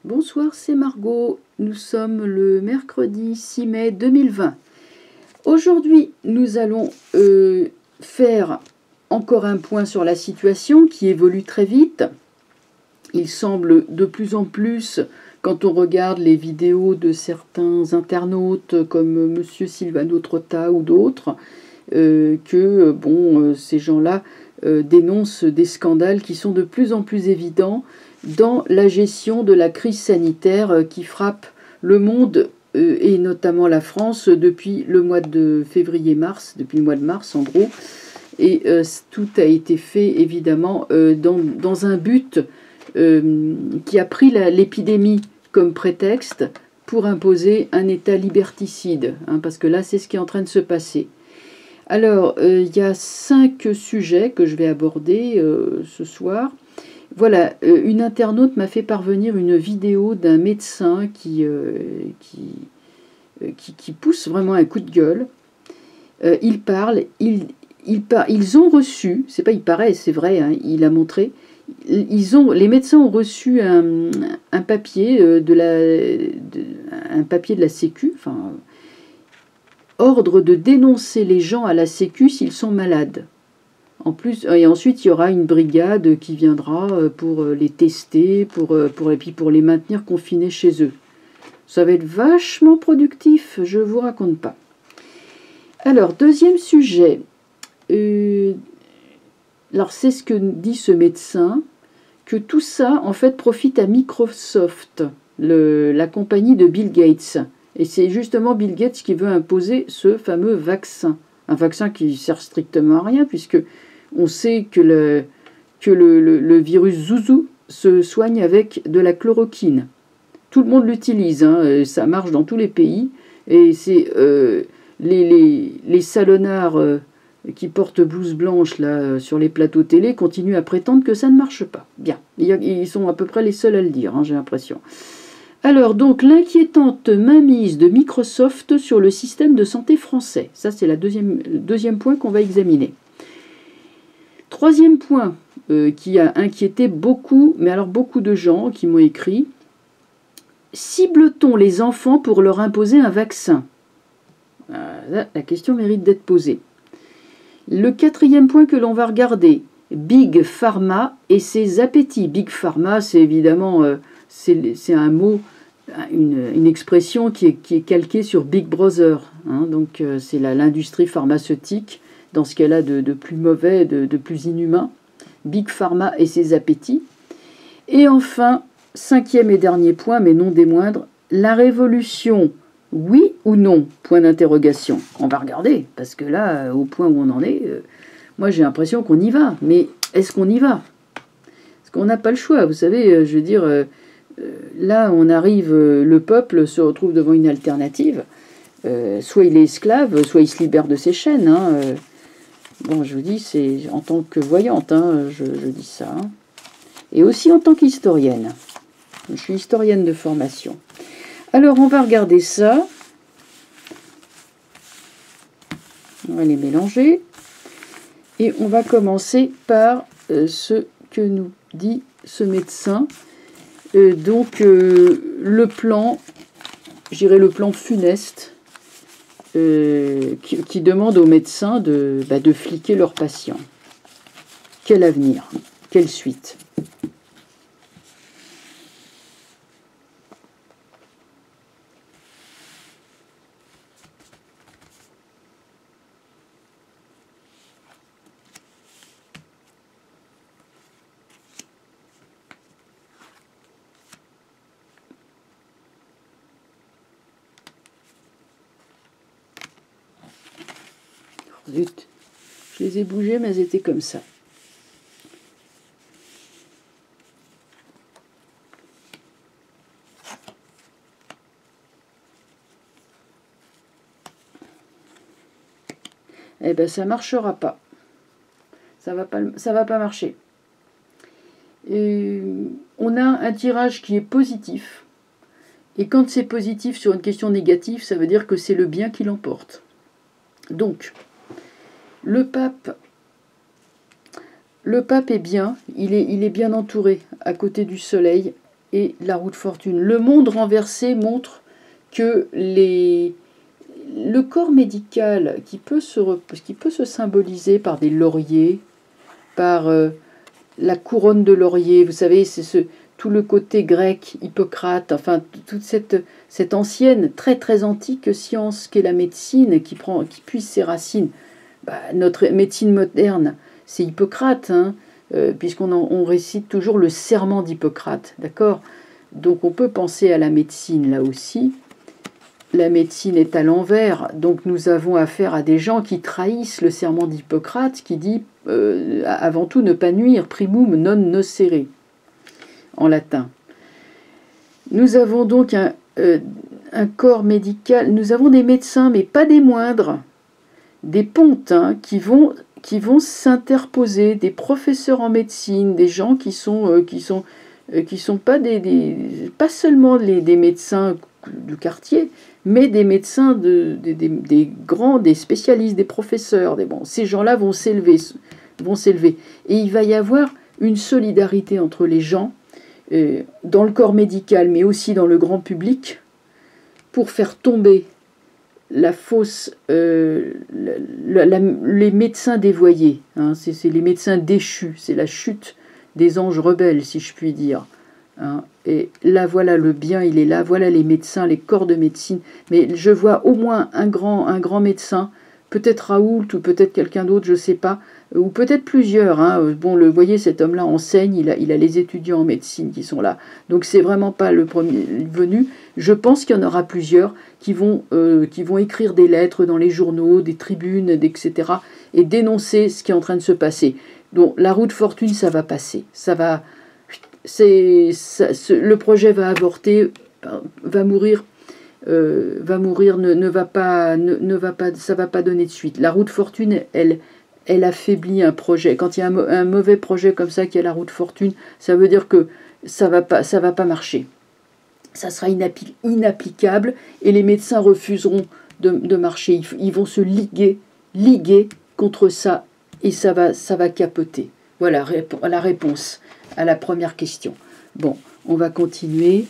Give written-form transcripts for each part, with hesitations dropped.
Bonsoir, c'est Margot. Nous sommes le mercredi 6 mai 2020. Aujourd'hui, nous allons faire encore un point sur la situation qui évolue très vite. Il semble de plus en plus, quand on regarde les vidéos de certains internautes comme Monsieur Silvano Trotta ou d'autres, que ces gens-là dénoncent des scandales qui sont de plus en plus évidents dans la gestion de la crise sanitaire qui frappe le monde et notamment la France depuis le mois de février-mars, depuis le mois de mars en gros. Et tout a été fait évidemment dans un but qui a pris l'épidémie comme prétexte pour imposer un État liberticide, parce que là c'est ce qui est en train de se passer. Alors, il y a 5 sujets que je vais aborder ce soir. Voilà, une internaute m'a fait parvenir une vidéo d'un médecin qui pousse vraiment un coup de gueule. Il parle, ils ont reçu, c'est pas il paraît, c'est vrai, il a montré, les médecins ont reçu un papier un papier de la Sécu, enfin, ordre de dénoncer les gens à la Sécu s'ils sont malades. En plus, et ensuite, il y aura une brigade qui viendra pour les tester, et puis pour les maintenir confinés chez eux. Ça va être vachement productif, je ne vous raconte pas. Alors, deuxième sujet. Alors, c'est ce que dit ce médecin, que tout ça, en fait, profite à Microsoft, la compagnie de Bill Gates. Et c'est justement Bill Gates qui veut imposer ce fameux vaccin. Un vaccin qui ne sert strictement à rien, puisque on sait que le virus Zouzou se soigne avec de la chloroquine. Tout le monde l'utilise, ça marche dans tous les pays. Et c'est les salonnards qui portent blouse blanche là, sur les plateaux télé continuent à prétendre que ça ne marche pas. Bien, ils sont à peu près les seuls à le dire, j'ai l'impression. Alors donc, l'inquiétante mainmise de Microsoft sur le système de santé français. Ça, c'est le deuxième point qu'on va examiner. Troisième point qui a inquiété beaucoup, mais alors beaucoup de gens qui m'ont écrit. Cible-t-on les enfants pour leur imposer un vaccin ? Là, la question mérite d'être posée. Le quatrième point que l'on va regarder, Big Pharma et ses appétits. Big Pharma, c'est évidemment c'est un mot, une expression qui est calquée sur Big Brother. Donc c'est l'industrie pharmaceutique dans ce qu'elle a de plus mauvais, de plus inhumain. Big Pharma et ses appétits. Et enfin, cinquième et dernier point, mais non des moindres, la révolution, oui ou non ? Point d'interrogation. On va regarder, parce que là, au point où on en est, moi j'ai l'impression qu'on y va. Mais est-ce qu'on y va ? Parce qu'on n'a pas le choix. Vous savez, je veux dire, là on arrive, le peuple se retrouve devant une alternative. Soit il est esclave, soit il se libère de ses chaînes. Bon, je vous dis, c'est en tant que voyante, je dis ça. Et aussi en tant qu'historienne. Je suis historienne de formation. Alors, on va regarder ça. On va les mélanger. Et on va commencer par ce que nous dit ce médecin. Le plan, je dirais le plan funeste, qui demande aux médecins de fliquer leurs patients. Quel avenir ? Quelle suite ? Zut, je les ai bougées, mais elles étaient comme ça. Eh bien, ça ne marchera pas. Ça va pas marcher. On a un tirage qui est positif. Et quand c'est positif sur une question négative, ça veut dire que c'est le bien qui l'emporte. Donc, le pape est bien, il est bien entouré à côté du soleil, et la roue de fortune. Le monde renversé montre que le corps médical qui peut se symboliser par des lauriers, par la couronne de laurier, vous savez, c'est tout le côté grec, Hippocrate, enfin toute cette ancienne, très très antique science qu'est la médecine, qui puise ses racines. Notre médecine moderne, c'est Hippocrate, hein, puisqu'on récite toujours le serment d'Hippocrate, d'accord? Donc on peut penser à la médecine là aussi. La médecine est à l'envers, donc nous avons affaire à des gens qui trahissent le serment d'Hippocrate qui dit avant tout ne pas nuire, primum non nocere, en latin. Nous avons donc un corps médical, nous avons des médecins, mais pas des moindres, des pontes hein, qui vont s'interposer, des professeurs en médecine, des gens qui sont pas pas seulement des médecins du quartier, mais des médecins, des grands, des spécialistes, des professeurs. Ces gens-là vont s'élever. Et il va y avoir une solidarité entre les gens, dans le corps médical, mais aussi dans le grand public, pour faire tomber la fausse, les médecins dévoyés. Hein, c'est les médecins déchus, c'est la chute des anges rebelles, si je puis dire. Hein, et là, voilà le bien, il est là, voilà les médecins, les corps de médecine. Mais je vois au moins un grand médecin, peut-être Raoult ou peut-être quelqu'un d'autre, je ne sais pas, ou peut-être plusieurs. Hein. Bon, vous voyez, cet homme-là enseigne, il a les étudiants en médecine qui sont là. Donc c'est vraiment pas le premier venu. Je pense qu'il y en aura plusieurs qui vont écrire des lettres dans les journaux, des tribunes, etc. et dénoncer ce qui est en train de se passer. Donc la roue de fortune, ça va passer. Le projet va avorter, va mourir, ne va pas, ça va pas donner de suite. La roue de fortune, elle affaiblit un projet. Quand il y a un mauvais projet comme ça qui est la roue de fortune, ça veut dire que ça va pas marcher. Ça sera inapplicable et les médecins refuseront de marcher. Ils vont se liguer contre ça et ça va capoter. Voilà la réponse à la première question. Bon, on va continuer.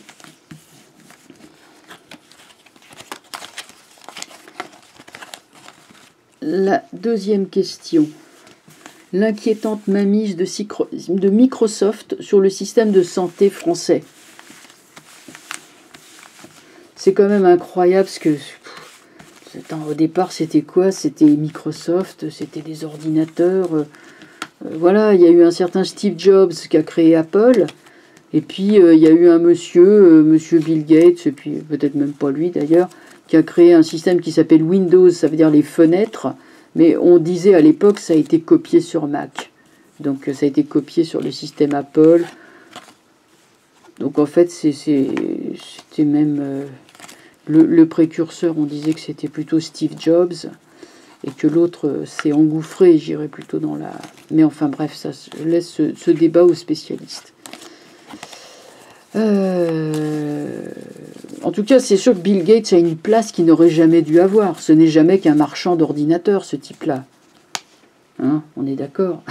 La deuxième question. L'inquiétante mainmise de Microsoft sur le système de santé français. C'est quand même incroyable parce que au départ c'était quoi? C'était Microsoft, c'était des ordinateurs. Voilà, il y a eu un certain Steve Jobs qui a créé Apple. Et puis il y a eu un monsieur Bill Gates, et puis peut-être même pas lui d'ailleurs, qui a créé un système qui s'appelle Windows, ça veut dire les fenêtres. Mais on disait à l'époque ça a été copié sur Mac. Donc ça a été copié sur le système Apple. Donc en fait c'était même le précurseur, on disait que c'était plutôt Steve Jobs et que l'autre s'est engouffré, j'irais plutôt dans la... Mais enfin bref, ça je laisse ce débat aux spécialistes. En tout cas, c'est sûr que Bill Gates a une place qu'il n'aurait jamais dû avoir. Ce n'est jamais qu'un marchand d'ordinateurs, ce type-là. Hein, on est d'accord.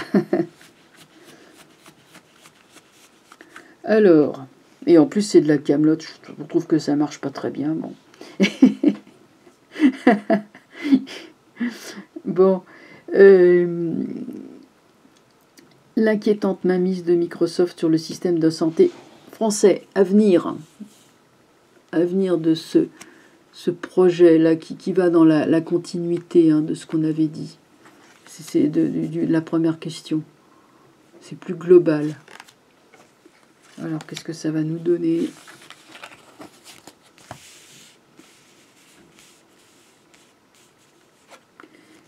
Alors, et en plus c'est de la camelote, je trouve que ça marche pas très bien. Bon. Bon. L'inquiétante mainmise de Microsoft sur le système de santé français, avenir de ce projet-là qui va dans la continuité de ce qu'on avait dit. C'est de la première question. C'est plus global. Alors, qu'est-ce que ça va nous donner?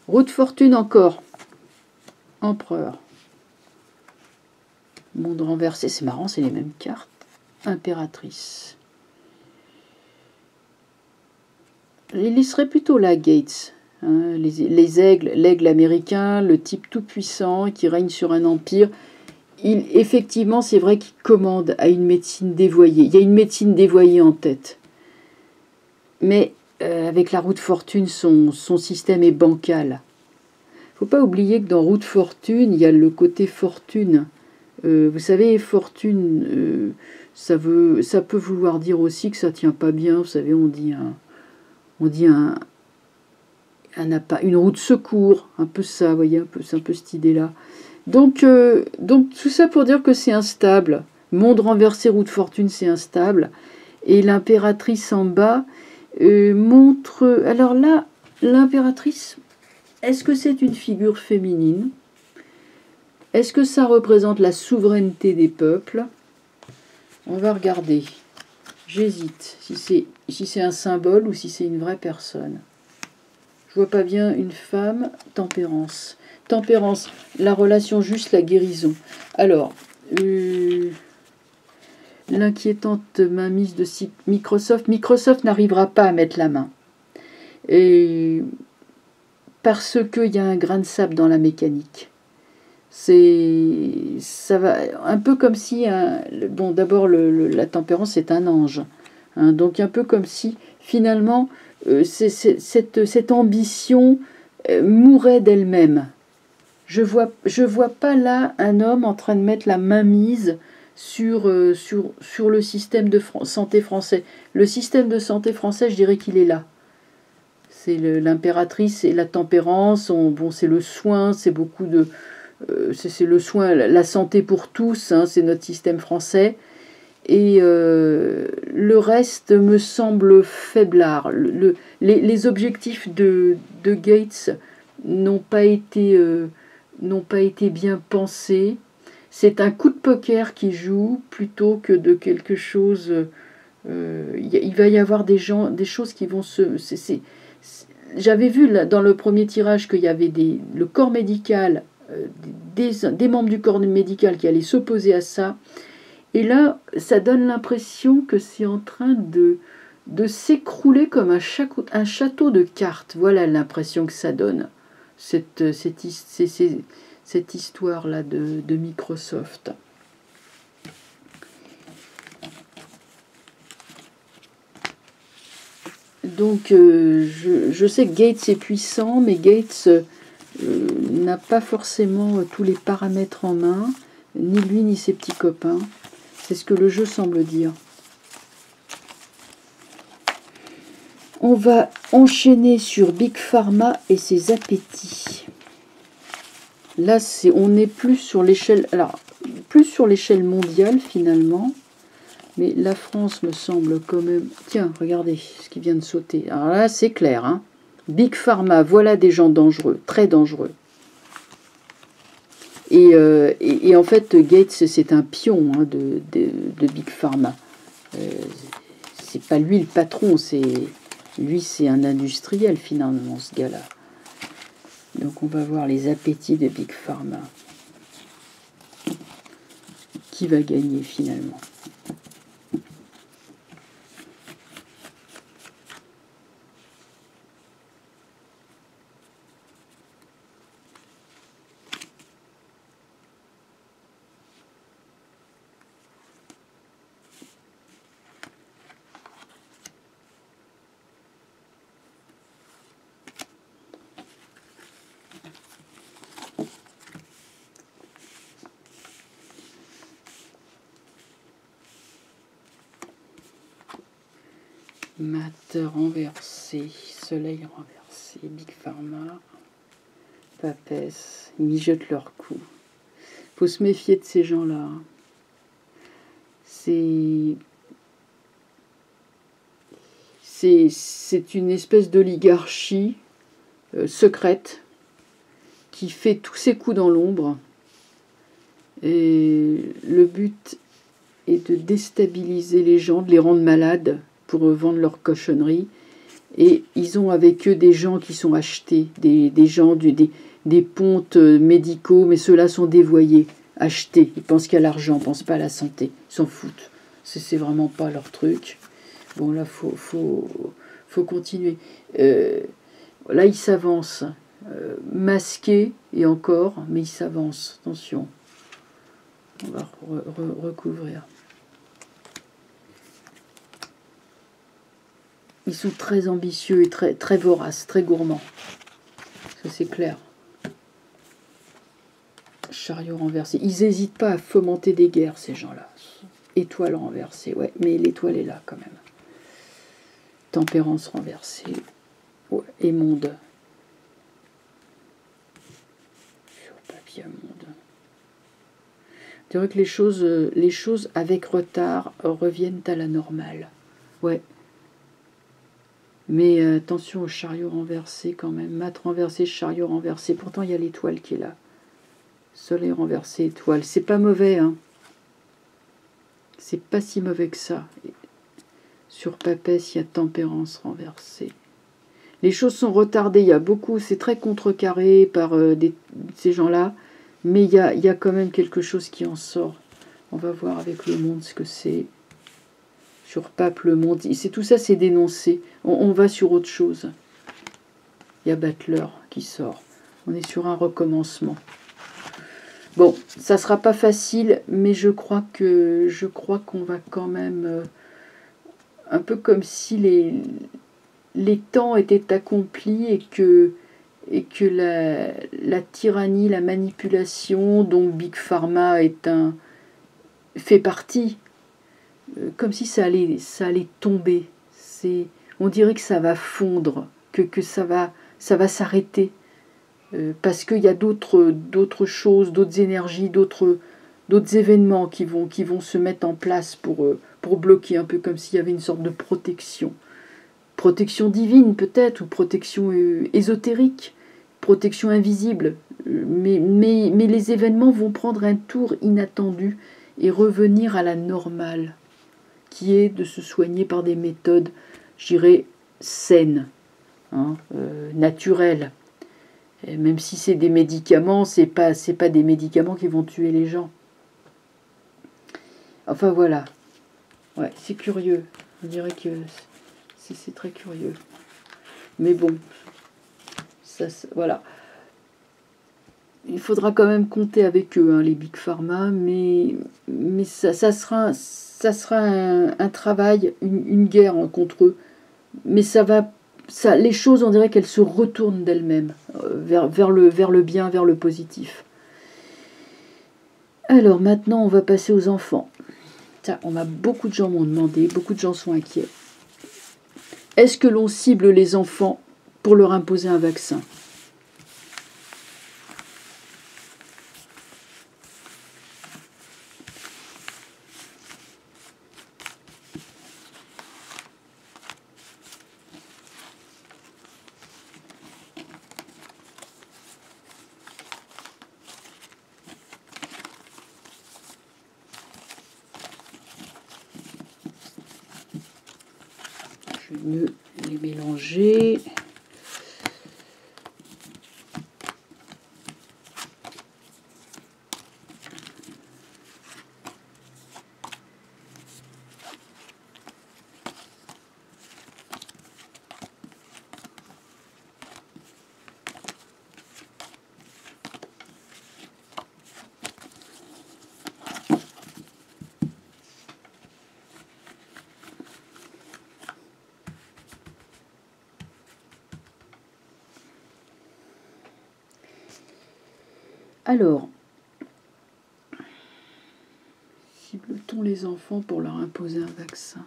Roue de fortune encore. Empereur. Monde renversé, c'est marrant, c'est les mêmes cartes. Impératrice. Il y serait plutôt là, Gates. Hein, les aigles, l'aigle américain, le type tout-puissant qui règne sur un empire. Effectivement, c'est vrai qu'il commande à une médecine dévoyée. Il y a une médecine dévoyée en tête. Mais avec la roue de fortune, son système est bancal. Il ne faut pas oublier que dans roue de fortune, il y a le côté fortune. Vous savez, fortune, Ça peut vouloir dire aussi que ça tient pas bien. Vous savez, on dit une roue de secours, un peu ça, vous voyez, c'est un peu cette idée-là. Donc tout ça pour dire que c'est instable. Monde renversé, roue de fortune, c'est instable. Et l'impératrice en bas montre... Alors là, l'impératrice, est-ce que c'est une figure féminine? Est-ce que ça représente la souveraineté des peuples? On va regarder. J'hésite si c'est un symbole ou si c'est une vraie personne. Je vois pas bien une femme. Tempérance. Tempérance, la relation juste, la guérison. Alors, l'inquiétante mainmise de Microsoft. Microsoft n'arrivera pas à mettre la main. Et parce qu'il y a un grain de sable dans la mécanique. Ça va un peu comme si... bon, d'abord, la tempérance, c'est un ange. Hein, donc un peu comme si, finalement, cette ambition mourait d'elle-même. Je vois pas là un homme en train de mettre la mainmise sur le système de santé français. Le système de santé français, je dirais qu'il est là. C'est l'impératrice et la tempérance. Bon, c'est le soin, c'est beaucoup de... c'est le soin, la santé pour tous, hein, c'est notre système français. Et le reste me semble faiblard. Les objectifs de Gates n'ont pas été bien pensés. C'est un coup de poker qui joue plutôt que de quelque chose... il va y avoir des choses qui vont se... J'avais vu là, dans le premier tirage qu'il y avait le corps médical, des membres du corps médical qui allaient s'opposer à ça. Et là, ça donne l'impression que c'est en train de s'écrouler comme un château de cartes. Voilà l'impression que ça donne, cette histoire-là de Microsoft. Donc, je sais que Gates est puissant, mais Gates n'a pas forcément tous les paramètres en main, ni lui ni ses petits copains. C'est ce que le jeu semble dire. On va enchaîner sur Big Pharma et ses appétits. Là, on est plus sur l'échelle mondiale finalement. Mais la France me semble quand même... Tiens, regardez ce qui vient de sauter. Alors là, c'est clair. Hein. Big Pharma, voilà des gens dangereux, très dangereux. Et en fait, Gates, c'est un pion hein, de Big Pharma. C'est pas lui le patron, lui, c'est un industriel finalement, ce gars-là. Donc on va voir les appétits de Big Pharma. Qui va gagner finalement ? Mat renversé, soleil renversé, Big Pharma, Papesse, ils mijotent leur coup. Faut se méfier de ces gens-là. C'est une espèce d'oligarchie secrète qui fait tous ses coups dans l'ombre. Et le but est de déstabiliser les gens, de les rendre malades pour vendre leurs cochonneries. Et ils ont avec eux des gens qui sont achetés, des gens, des pontes médicaux, mais ceux-là sont dévoyés, achetés. Ils pensent qu'il y a l'argent, ils ne pensent pas à la santé. Ils s'en foutent. C'est vraiment pas leur truc. Bon, là, faut continuer. Là, ils s'avancent. Masqués, et encore, mais ils s'avancent. Attention. On va recouvrir. Ils sont très ambitieux et très, très voraces, très gourmands. Ça, c'est clair. Chariot renversé. Ils n'hésitent pas à fomenter des guerres, ces gens-là. étoile renversée, ouais, mais l'étoile est là quand même. Tempérance renversée, ouais, et monde. Sur papier monde. C'est vrai que les choses avec retard reviennent à la normale. Ouais. Mais attention au chariot renversé quand même. Mat renversé, chariot renversé. Pourtant, il y a l'étoile qui est là. Soleil renversé, étoile. C'est pas mauvais, hein. C'est pas si mauvais que ça. Sur Papès, il y a tempérance renversée. Les choses sont retardées. Il y a beaucoup, c'est très contrecarré par ces gens-là. Mais il y a quand même quelque chose qui en sort. On va voir avec le monde ce que c'est. Sur Pape, le monde. Tout ça, c'est dénoncé. On va sur autre chose. Il y a Battler qui sort. On est sur un recommencement. Bon, ça sera pas facile, mais je crois qu'on va quand même... un peu comme si les temps étaient accomplis et que la tyrannie, la manipulation dont Big Pharma fait partie, comme si ça allait tomber. On dirait que ça va fondre, que ça va s'arrêter, parce qu'il y a d'autres choses, d'autres énergies, d'autres événements qui vont se mettre en place pour bloquer, un peu comme s'il y avait une sorte de protection. Protection divine peut-être, ou protection ésotérique, protection invisible. Mais les événements vont prendre un tour inattendu et revenir à la normale, qui est de se soigner par des méthodes, je dirais, saines, hein, naturelles. Et même si c'est des médicaments, c'est pas des médicaments qui vont tuer les gens. Enfin voilà. Ouais, c'est curieux. On dirait que c'est très curieux. Mais bon, voilà. Il faudra quand même compter avec eux, hein, les Big Pharma, mais ça sera un travail, une guerre contre eux. Mais les choses, on dirait qu'elles se retournent d'elles-mêmes, vers le bien, vers le positif. Alors maintenant, on va passer aux enfants. Ça, beaucoup de gens m'ont demandé, beaucoup de gens sont inquiets. Est-ce que l'on cible les enfants pour leur imposer un vaccin ? Je vais mieux les mélanger. Alors, cible-t-on les enfants pour leur imposer un vaccin ?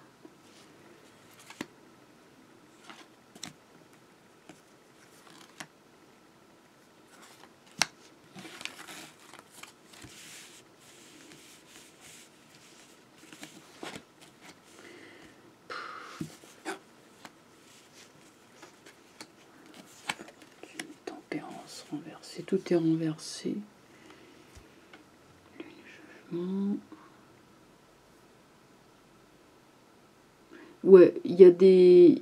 Tempérance renversée, tout est renversé. Ouais, il y a des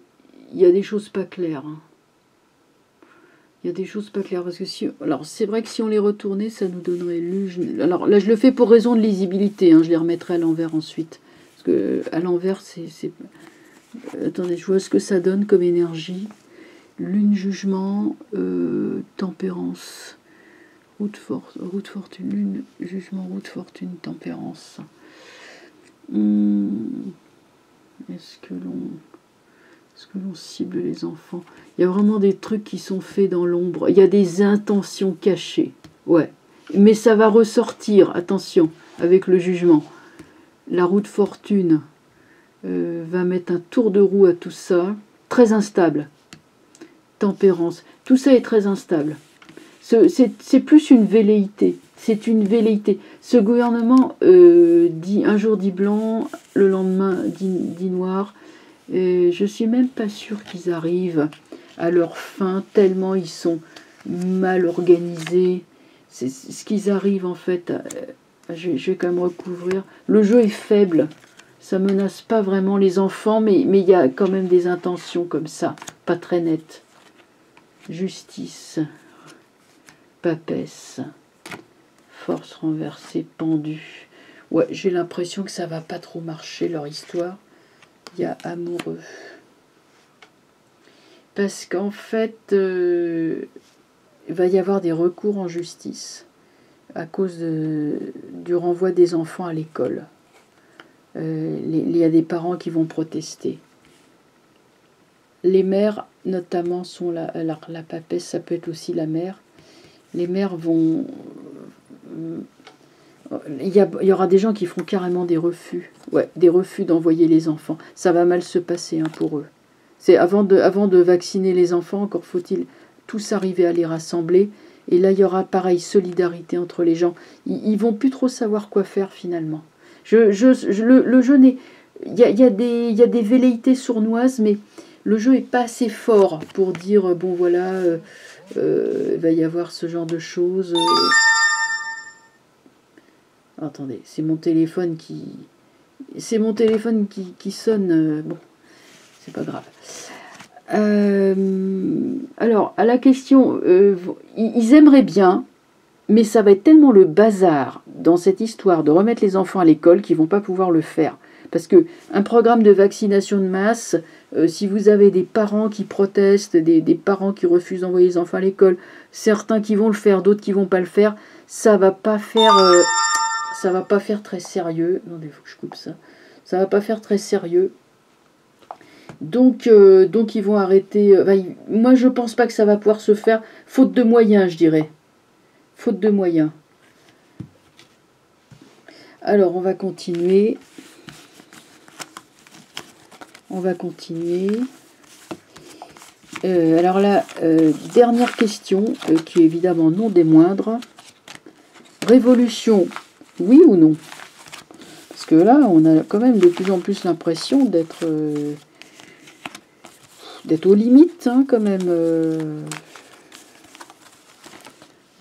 choses pas claires. Hein. Il y a des choses pas claires parce que alors c'est vrai que si on les retournait, ça nous donnerait alors là, je le fais pour raison de lisibilité. Hein, je les remettrai à l'envers ensuite parce que à l'envers, c'est. Attendez, je vois ce que ça donne comme énergie. Lune, jugement, tempérance. Route fortune, lune, jugement, route fortune, tempérance. Est-ce que l'on cible les enfants ? Il y a vraiment des trucs qui sont faits dans l'ombre. Il y a des intentions cachées. Ouais. Mais ça va ressortir, attention, avec le jugement. La roue de fortune va mettre un tour de roue à tout ça. Très instable. Tempérance. Tout ça est très instable. C'est plus une velléité. C'est une velléité. Ce gouvernement dit un jour dit blanc, le lendemain dit noir. Et je suis même pas sûre qu'ils arrivent à leur fin, tellement ils sont mal organisés. C'est ce qu'ils arrivent en fait. Je vais quand même recouvrir. Le jeu est faible. Ça menace pas vraiment les enfants, mais il y a quand même des intentions comme ça, pas très nettes. Justice. Papesse. Force renversée, pendue. Ouais, j'ai l'impression que ça va pas trop marcher leur histoire. Il y a amoureux. Parce qu'en fait, il va y avoir des recours en justice à cause du renvoi des enfants à l'école. Il y a des parents qui vont protester. Les mères, notamment, sont la papesse, ça peut être aussi la mère. Les mères vont... Il y aura des gens qui feront carrément des refus. Ouais, des refus d'envoyer les enfants. Ça va mal se passer pour eux. C'est avant de vacciner les enfants, encore faut-il tous arriver à les rassembler. Et là, il y aura pareil, solidarité entre les gens. Ils vont plus trop savoir quoi faire finalement. Le jeu n'est... Il y a des velléités sournoises, mais le jeu n'est pas assez fort pour dire, bon voilà, il va y avoir ce genre de choses. Attendez, c'est mon téléphone qui... C'est mon téléphone qui sonne. Bon, c'est pas grave. Alors, à la question, ils aimeraient bien, mais ça va être tellement le bazar dans cette histoire de remettre les enfants à l'école qu'ils ne vont pas pouvoir le faire. Parce qu'un programme de vaccination de masse, si vous avez des parents qui protestent, des parents qui refusent d'envoyer les enfants à l'école, certains qui vont le faire, d'autres qui ne vont pas le faire, ça ne va pas faire... ça va pas faire très sérieux. Non, il faut que je coupe ça. Ça va pas faire très sérieux. Donc ils vont arrêter. Moi, je pense pas que ça va pouvoir se faire. Faute de moyens, je dirais. Faute de moyens. Alors, on va continuer. Alors là, dernière question, qui est évidemment non des moindres. Révolution, oui ou non? Parce que là, on a quand même de plus en plus l'impression d'être aux limites, hein, quand même.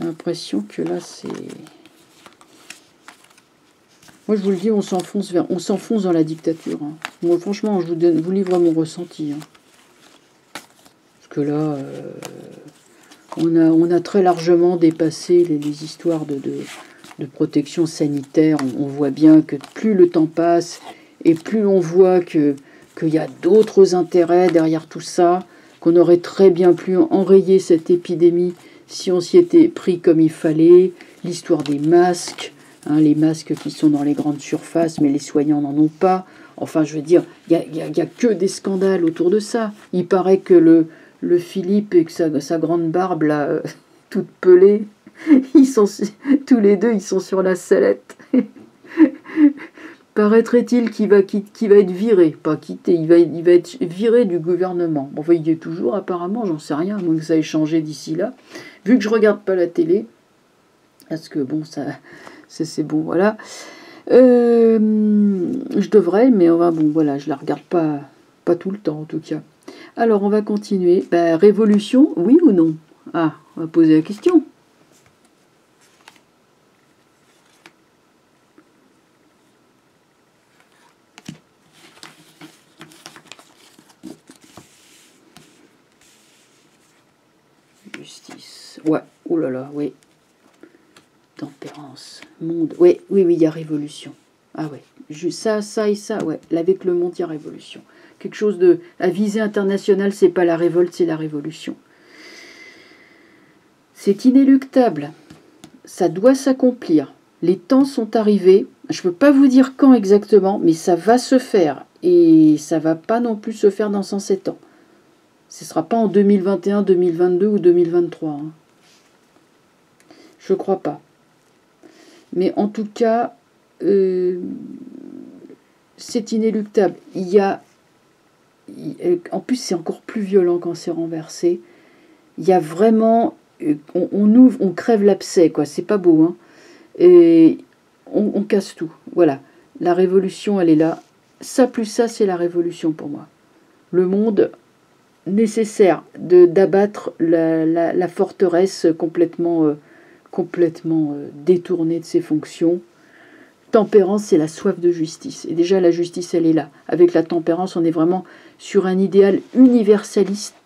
L'impression que là, c'est... Moi, je vous le dis, on s'enfonce dans la dictature. Hein. Moi, franchement, je vous livre mon ressenti. Hein. Parce que là, on a très largement dépassé les histoires de protection sanitaire. On voit bien que plus le temps passe et plus on voit qu'il y a d'autres intérêts derrière tout ça, qu'on aurait très bien pu enrayer cette épidémie si on s'y était pris comme il fallait. L'histoire des masques, hein, les masques qui sont dans les grandes surfaces, mais les soignants n'en ont pas. Enfin, je veux dire, il y a que des scandales autour de ça. Il paraît que le Philippe et que sa grande barbe, là, toute pelée, ils sont tous les deux, ils sont sur la sellette. Paraîtrait-il qu'il va être viré, pas quitté, il va être viré du gouvernement. Bon, enfin, il y est toujours apparemment, j'en sais rien, à moins que ça ait changé d'ici là. Vu que je regarde pas la télé, parce que bon, ça c'est bon, voilà. Je devrais, mais bon, voilà, je la regarde pas tout le temps en tout cas. Alors, on va continuer. Révolution, oui ou non? Ah, on va poser la question. Justice. Ouais, oh là là, oui. Tempérance. Monde. Oui, il y a révolution. Ah ouais. Ça et ça, ouais. Avec le monde, il y a révolution. Quelque chose de... La visée internationale, c'est pas la révolte, c'est la révolution. C'est inéluctable. Ça doit s'accomplir. Les temps sont arrivés. Je ne peux pas vous dire quand exactement, mais ça va se faire. Et ça ne va pas non plus se faire dans 107 ans. Ce ne sera pas en 2021, 2022 ou 2023. Hein. Je ne crois pas. Mais en tout cas, c'est inéluctable. En plus, c'est encore plus violent quand c'est renversé. Il y a vraiment... On ouvre, on crève l'abcès, quoi. C'est pas beau, hein. Et on casse tout. Voilà. La révolution, elle est là. Ça plus ça, c'est la révolution pour moi. Le monde nécessaire d'abattre la forteresse complètement détournée de ses fonctions. Tempérance, c'est la soif de justice. Et déjà, la justice, elle est là. Avec la tempérance, on est vraiment sur un idéal universaliste.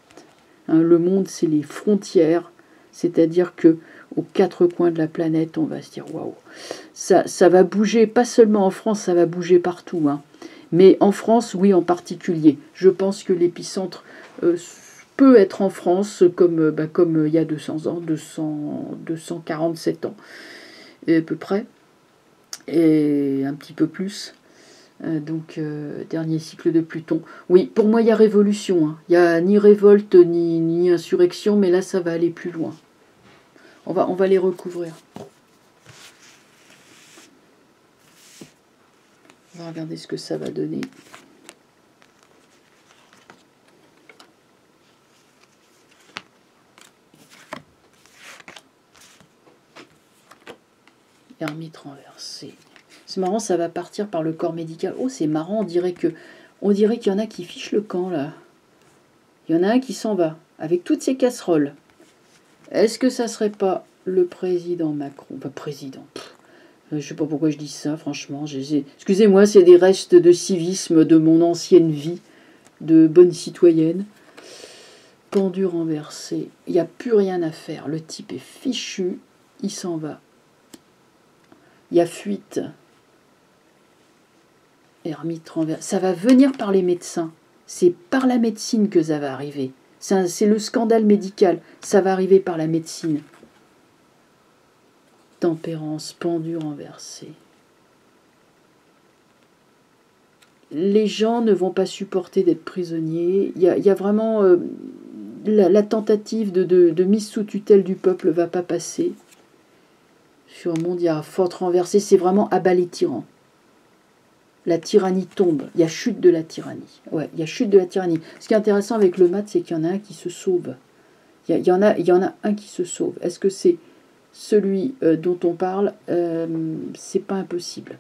Hein, le monde, c'est les frontières. C'est-à-dire que aux quatre coins de la planète, on va se dire waouh, ça va bouger, pas seulement en France, ça va bouger partout. Hein. Mais en France, oui, en particulier. Je pense que l'épicentre peut être en France comme il y a 200 ans, 247 ans, et à peu près, et un petit peu plus. Dernier cycle de Pluton. Oui, pour moi, il y a révolution. Hein. Il n'y a ni révolte, ni insurrection, mais là, ça va aller plus loin. On va les recouvrir. On va regarder ce que ça va donner. Ermite renversée. C'est marrant, ça va partir par le corps médical. Oh, c'est marrant, on dirait qu'il y en a qui fichent le camp, là. Il y en a un qui s'en va, avec toutes ses casseroles. Est-ce que ça serait pas le président Macron? Pas président. Je ne sais pas pourquoi je dis ça, franchement. Excusez-moi, c'est des restes de civisme de mon ancienne vie, de bonne citoyenne. Pendu renversé. Il n'y a plus rien à faire. Le type est fichu. Il s'en va. Il y a fuite. Ermite renversé. Ça va venir par les médecins. C'est par la médecine que ça va arriver. C'est le scandale médical. Ça va arriver par la médecine. Tempérance, pendu renversé. Les gens ne vont pas supporter d'être prisonniers. Il y a vraiment... la tentative de mise sous tutelle du peuple ne va pas passer. Sur le monde, il y a forte renversée. C'est vraiment abat les tyrans. La tyrannie tombe. Il y a chute de la tyrannie. Ouais, il y a chute de la tyrannie. Ce qui est intéressant avec le mat, c'est qu'il y en a un qui se sauve. Il y en a un qui se sauve. Est-ce que c'est celui dont on parle? C'est pas impossible.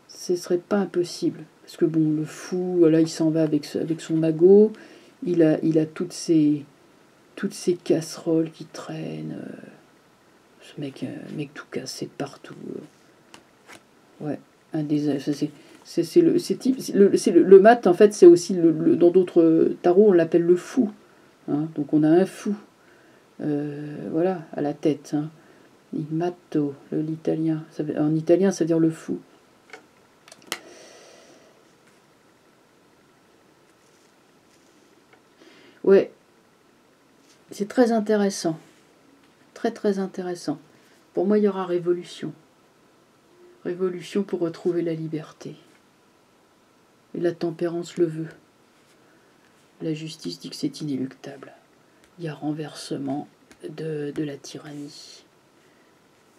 Ce serait pas impossible. Parce que bon, le fou, là, il s'en va avec son magot. Il a toutes ces casseroles qui traînent. Ce mec tout cassé de partout. Ouais. Le mat, en fait, c'est aussi dans d'autres tarots, on l'appelle le fou. Hein, donc on a un fou, voilà, à la tête. Hein. Il matto, l'italien. En italien, ça veut dire le fou. Ouais, c'est très intéressant. Très très intéressant. Pour moi, il y aura révolution. Révolution pour retrouver la liberté. Et la tempérance le veut. La justice dit que c'est inéluctable. Il y a renversement de la tyrannie.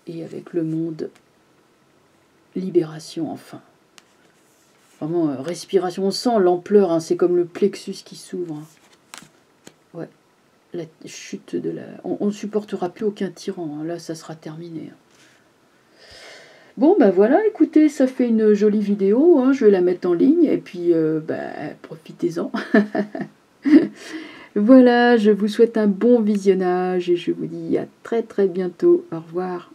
Et avec le monde, libération enfin. Vraiment, respiration. On sent l'ampleur, hein, c'est comme le plexus qui s'ouvre. Hein. Ouais. La chute de la... On ne supportera plus aucun tyran. Hein. Là, ça sera terminé. Hein. Bon, ben voilà, écoutez, ça fait une jolie vidéo, hein, je vais la mettre en ligne, et puis, profitez-en. Voilà, je vous souhaite un bon visionnage, et je vous dis à très très bientôt. Au revoir.